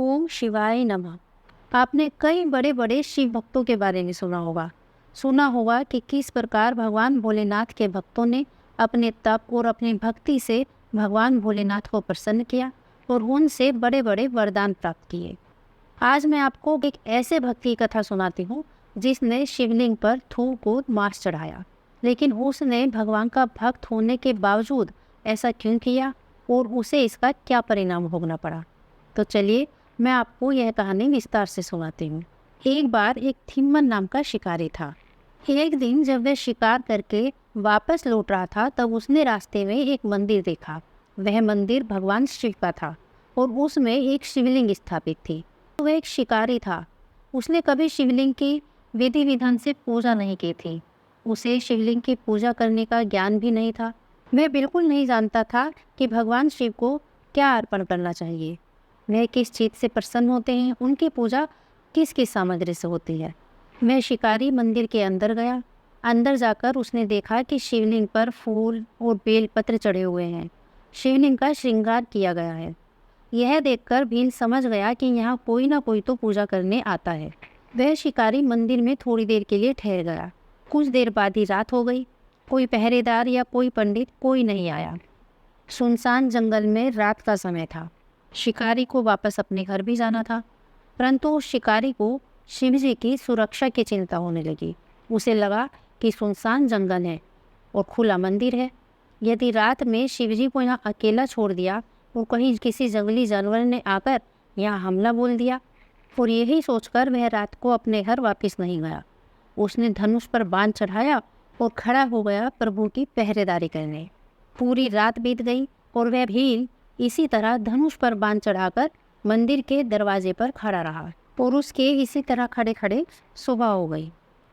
ओम शिवाय नमः। आपने कई बड़े बड़े शिव भक्तों के बारे में सुना होगा कि किस प्रकार भगवान भोलेनाथ के भक्तों ने अपने तप और अपनी भक्ति से भगवान भोलेनाथ को प्रसन्न किया और उनसे बड़े बड़े वरदान प्राप्त किए। आज मैं आपको एक ऐसे भक्त की कथा सुनाती हूँ जिसने शिवलिंग पर थूक और मांस चढ़ाया, लेकिन उसने भगवान का भक्त होने के बावजूद ऐसा क्यों किया और उसे इसका क्या परिणाम भोगना पड़ा। तो चलिए मैं आपको यह कहानी विस्तार से सुनाती हूँ। एक बार एक थिम्मन नाम का शिकारी था। एक दिन जब वह शिकार करके वापस लौट रहा था तब उसने रास्ते में एक मंदिर देखा। वह मंदिर भगवान शिव का था और उसमें एक शिवलिंग स्थापित थी। वह एक शिकारी था। उसने कभी शिवलिंग की विधि विधान से पूजा नहीं की थी। उसे शिवलिंग की पूजा करने का ज्ञान भी नहीं था। वह बिल्कुल नहीं जानता था कि भगवान शिव को क्या अर्पण करना चाहिए, वह किस चीज़ से प्रसन्न होते हैं, उनकी पूजा किस किस सामग्री से होती है। वह शिकारी मंदिर के अंदर गया। अंदर जाकर उसने देखा कि शिवलिंग पर फूल और बेलपत्र चढ़े हुए हैं। शिवलिंग का श्रृंगार किया गया है। यह देखकर भील समझ गया कि यहाँ कोई ना कोई तो पूजा करने आता है। वह शिकारी मंदिर में थोड़ी देर के लिए ठहर गया। कुछ देर बाद ही रात हो गई। कोई पहरेदार या कोई पंडित कोई नहीं आया। सुनसान जंगल में रात का समय था। शिकारी को वापस अपने घर भी जाना था, परंतु उस शिकारी को शिवजी की सुरक्षा की चिंता होने लगी। उसे लगा कि सुनसान जंगल है और खुला मंदिर है। यदि रात में शिवजी को यहाँ अकेला छोड़ दिया तो कहीं किसी जंगली जानवर ने आकर यहाँ हमला बोल दिया। और यही सोचकर वह रात को अपने घर वापस नहीं गया। उसने धनुष पर बाण चढ़ाया और खड़ा हो गया प्रभु की पहरेदारी करने। पूरी रात बीत गई और वह भील इसी तरह धनुष पर बाण चढ़ाकर मंदिर के दरवाजे पर खड़ा रहा और उसके इसी तरह खड़े खड़े सुबह हो गई।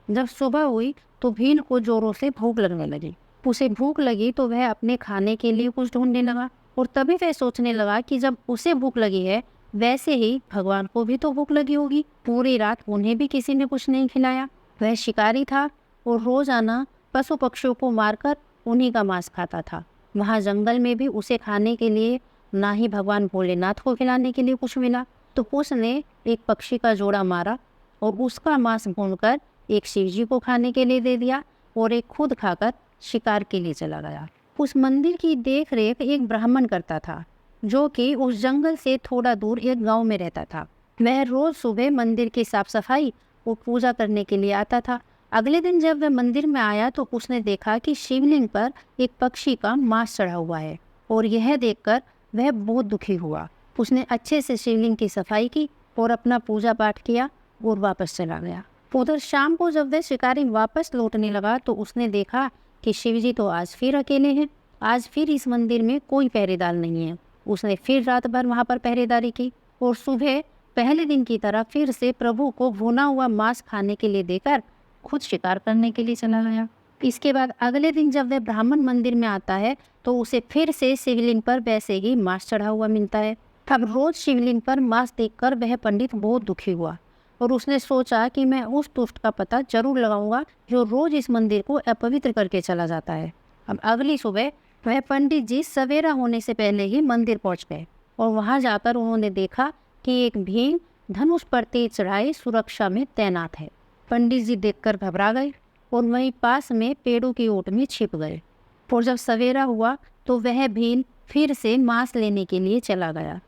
जब सुबह हुई तो भील को जोरों से भूख लगने लगी। उसे भूख लगी तो वह अपने खाने के लिए कुछ ढूंढने लगा और तभी वह सोचने लगा कि जब उसे भूख लगी है वैसे ही भगवान को भी तो भूख लगी होगी। पूरी रात उन्हें भी किसी ने कुछ नहीं खिलाया। वह शिकारी था और रोजाना पशु पक्षियों को मारकर उन्हीं का मांस खाता था। वहाँ जंगल में भी उसे खाने के लिए ना ही भगवान भोलेनाथ को खिलाने के लिए कुछ मिला। तो उसने एक पक्षी का जोड़ा मारा और उसका मांस भूनकर एक शिवजी को खाने के लिए दे दिया और एक खुद खाकर शिकार के लिए चला गया। उस मंदिर की देख रेख एक ब्राह्मण करता था जो कि उस जंगल से थोड़ा दूर एक गांव में रहता था। वह रोज सुबह मंदिर की साफ सफाई और पूजा करने के लिए आता था। अगले दिन जब वह मंदिर में आया तो उसने देखा कि शिवलिंग पर एक पक्षी का मांस चढ़ा हुआ है और यह देखकर वह बहुत दुखी हुआ। उसने अच्छे से शिवलिंग की सफाई की और अपना पूजा पाठ किया और वापस चला गया। उधर शाम को जब वह शिकारी वापस लौटने लगा तो उसने देखा कि शिवजी तो आज फिर अकेले हैं। आज फिर इस मंदिर में कोई पहरेदार नहीं है। उसने फिर रात भर वहाँ पर पहरेदारी की और सुबह पहले दिन की तरह फिर से प्रभु को भुना हुआ मांस खाने के लिए देकर खुद शिकार करने के लिए चला गया। इसके बाद अगले दिन जब वह ब्राह्मण मंदिर में आता है तो उसे फिर से शिवलिंग पर वैसे ही मांस चढ़ा हुआ मिलता है। अब रोज शिवलिंग पर मांस देखकर वह पंडित बहुत दुखी हुआ और उसने सोचा कि मैं उस दुष्ट का पता जरूर लगाऊंगा जो रोज इस मंदिर को अपवित्र करके चला जाता है। अब अगली सुबह वह पंडित जी सवेरा होने से पहले ही मंदिर पहुंच गए और वहां जाकर उन्होंने देखा कि एक भीम धनुष पर तेज चढ़ाए सुरक्षा में तैनात है। पंडित जी देखकर घबरा गए और वहीं पास में पेड़ों की ओट में छिप गए। और जब सवेरा हुआ तो वह भील फिर से मांस लेने के लिए चला गया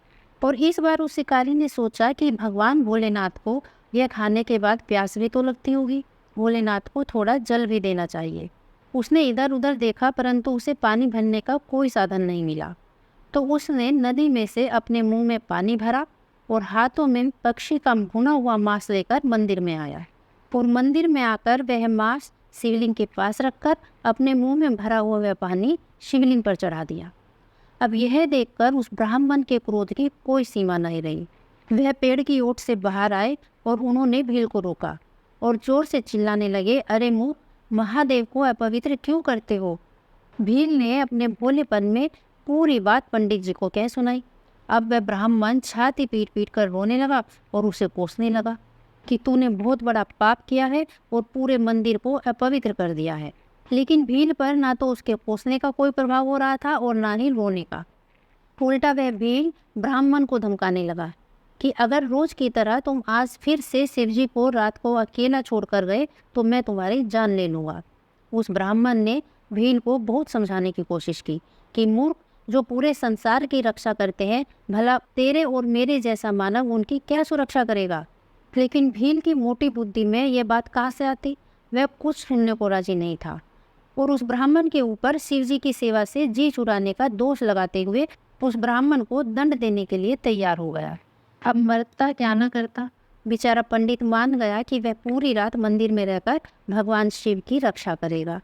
और इस बार उस शिकारी ने सोचा कि भगवान भोलेनाथ को यह खाने के बाद प्यास भी तो लगती होगी, भोलेनाथ को थोड़ा जल भी देना चाहिए। उसने इधर उधर देखा परंतु उसे पानी भरने का कोई साधन नहीं मिला। तो उसने नदी में से अपने मुंह में पानी भरा और हाथों में पक्षी का भुना हुआ मांस लेकर मंदिर में आया और मंदिर में आकर वह मांस शिवलिंग के पास रखकर अपने मुंह में भरा हुआ वह पानी शिवलिंग पर चढ़ा दिया। अब यह देखकर उस ब्राह्मण के क्रोध की कोई सीमा नहीं रही। वह पेड़ की ओट से बाहर आए और उन्होंने भील को रोका और जोर से चिल्लाने लगे, अरे मूर्ख, महादेव को अपवित्र क्यों करते हो। भील ने अपने भोलेपन में पूरी बात पंडित जी को कह सुनाई। अब वह ब्राह्मण छाती पीट पीट कर रोने लगा और उसे कोसने लगा कि तूने बहुत बड़ा पाप किया है और पूरे मंदिर को अपवित्र कर दिया है। लेकिन भील पर ना तो उसके कोसने का कोई प्रभाव हो रहा था और ना ही रोने का। उल्टा वह भील ब्राह्मण को धमकाने लगा कि अगर रोज की तरह तुम आज फिर से शिव जी को रात को अकेला छोड़कर गए तो मैं तुम्हारी जान ले लूँगा। उस ब्राह्मण ने भील को बहुत समझाने की कोशिश की कि मूर्ख, जो पूरे संसार की रक्षा करते हैं, भला तेरे और मेरे जैसा मानव उनकी क्या सुरक्षा करेगा। लेकिन भील की मोटी बुद्धि में यह बात कहाँ से आती। वह कुछ सुनने को राजी नहीं था और उस ब्राह्मण के ऊपर शिव जी की सेवा से जी चुराने का दोष लगाते हुए उस ब्राह्मण को दंड देने के लिए तैयार हो गया। अब मरता क्या न करता। बेचारा पंडित मान गया कि वह पूरी रात मंदिर में रहकर भगवान शिव की रक्षा करेगा।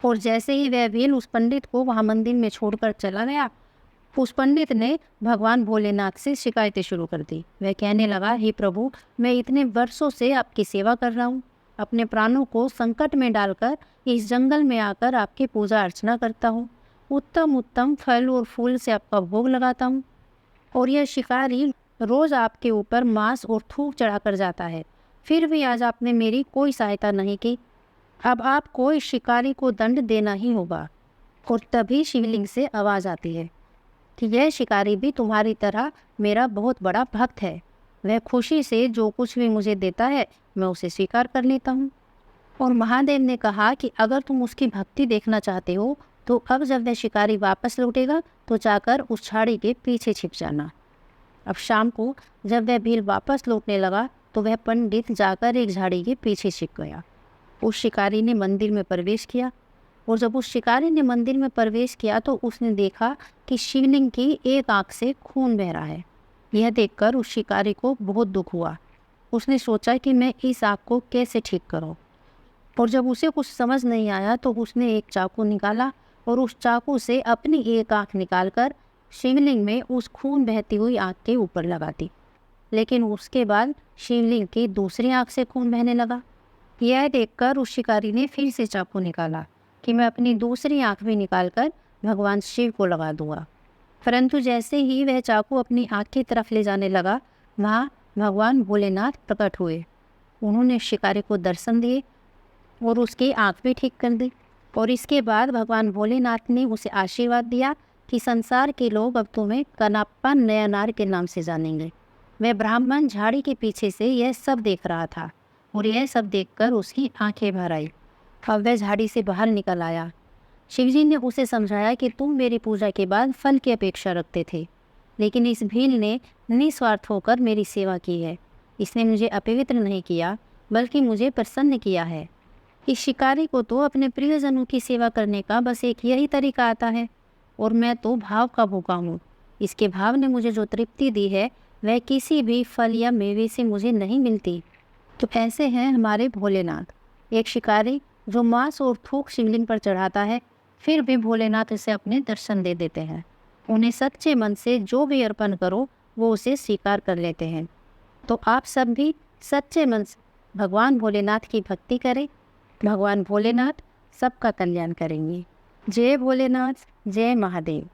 और जैसे ही वह भील उस पंडित को वहाँ मंदिर में छोड़कर चला गया, उस पंडित ने भगवान भोलेनाथ से शिकायतें शुरू कर दी। वह कहने लगा, हे प्रभु, मैं इतने वर्षों से आपकी सेवा कर रहा हूँ, अपने प्राणों को संकट में डालकर इस जंगल में आकर आपकी पूजा अर्चना करता हूँ, उत्तम उत्तम फल और फूल से आपका भोग लगाता हूँ, और यह शिकारी रोज आपके ऊपर मांस और थूक चढ़ाकर जाता है, फिर भी आज आपने मेरी कोई सहायता नहीं की। अब आपको इस शिकारी को दंड देना ही होगा। और तभी शिवलिंग से आवाज़ आती है कि यह शिकारी भी तुम्हारी तरह मेरा बहुत बड़ा भक्त है। वह खुशी से जो कुछ भी मुझे देता है मैं उसे स्वीकार कर लेता हूँ। और महादेव ने कहा कि अगर तुम उसकी भक्ति देखना चाहते हो तो अब जब वह शिकारी वापस लौटेगा तो जाकर उस झाड़ी के पीछे छिप जाना। अब शाम को जब वह भील वापस लौटने लगा तो वह पंडित जाकर एक झाड़ी के पीछे छिप गया। उस शिकारी ने मंदिर में प्रवेश किया और जब उस शिकारी ने मंदिर में प्रवेश किया तो उसने देखा कि शिवलिंग की एक आंख से खून बह रहा है। यह देखकर उस शिकारी को बहुत दुख हुआ। उसने सोचा कि मैं इस आंख को कैसे ठीक करूं। और जब उसे कुछ समझ नहीं आया तो उसने एक चाकू निकाला और उस चाकू से अपनी एक आंख निकालकर शिवलिंग में उस खून बहती हुई आंख के ऊपर लगा दी। लेकिन उसके बाद शिवलिंग की दूसरी आंख से खून बहने लगा। यह देखकर उस शिकारी ने फिर से चाकू निकाला कि मैं अपनी दूसरी आंख भी निकालकर भगवान शिव को लगा दूंगा। परंतु जैसे ही वह चाकू अपनी आंख की तरफ ले जाने लगा, वहाँ भगवान भोलेनाथ प्रकट हुए। उन्होंने शिकारी को दर्शन दिए और उसकी आंख भी ठीक कर दी। और इसके बाद भगवान भोलेनाथ ने उसे आशीर्वाद दिया कि संसार के लोग अब तुम्हें कनाप्पा नयनार के नाम से जानेंगे। वह ब्राह्मण झाड़ी के पीछे से यह सब देख रहा था और यह सब देखकर उसकी आंखें भर आई। अब वह झाड़ी से बाहर निकल आया। शिवजी ने उसे समझाया कि तुम मेरी पूजा के बाद फल की अपेक्षा रखते थे, लेकिन इस भील ने निस्वार्थ होकर मेरी सेवा की है। इसने मुझे अपवित्र नहीं किया बल्कि मुझे प्रसन्न किया है। इस शिकारी को तो अपने प्रियजनों की सेवा करने का बस एक यही तरीका आता है और मैं तो भाव का भूखा हूँ। इसके भाव ने मुझे जो तृप्ति दी है वह किसी भी फल या मेवे से मुझे नहीं मिलती। तो ऐसे हैं हमारे भोलेनाथ, एक शिकारी जो मांस और थूक शिवलिंग पर चढ़ाता है, फिर भी भोलेनाथ इसे अपने दर्शन दे देते हैं। उन्हें सच्चे मन से जो भी अर्पण करो वो उसे स्वीकार कर लेते हैं। तो आप सब भी सच्चे मन से भगवान भोलेनाथ की भक्ति करें। भगवान भोलेनाथ सबका कल्याण करेंगे। जय भोलेनाथ, जय महादेव।